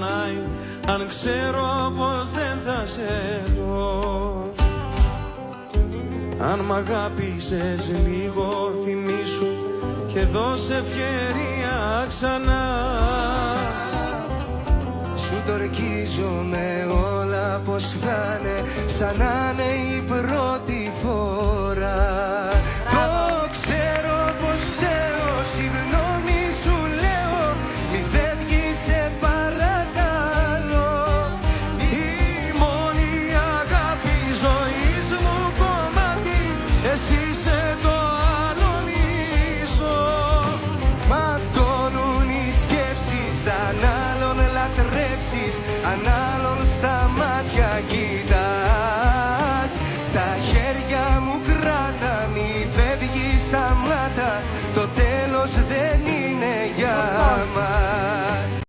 πονάει αν ξέρω πως δεν θα σε δω. Αν μ' αγάπησες λίγο θυμήσου και δώσε ευκαιρία ξανά. Σου το ορκίζομαι όλα πως θα είναι σαν να είναι η πρώτη φορά. Το ξέρω πως φταίω, συγγνώμη σου λέω, μη φεύγεις σε παρακαλώ. Η μόνη αγάπη ζωής μου κομμάτι, εσύ είσαι το άλλο μισό. Ματώνουν οι σκέψεις, αν άλλον λατρέψεις,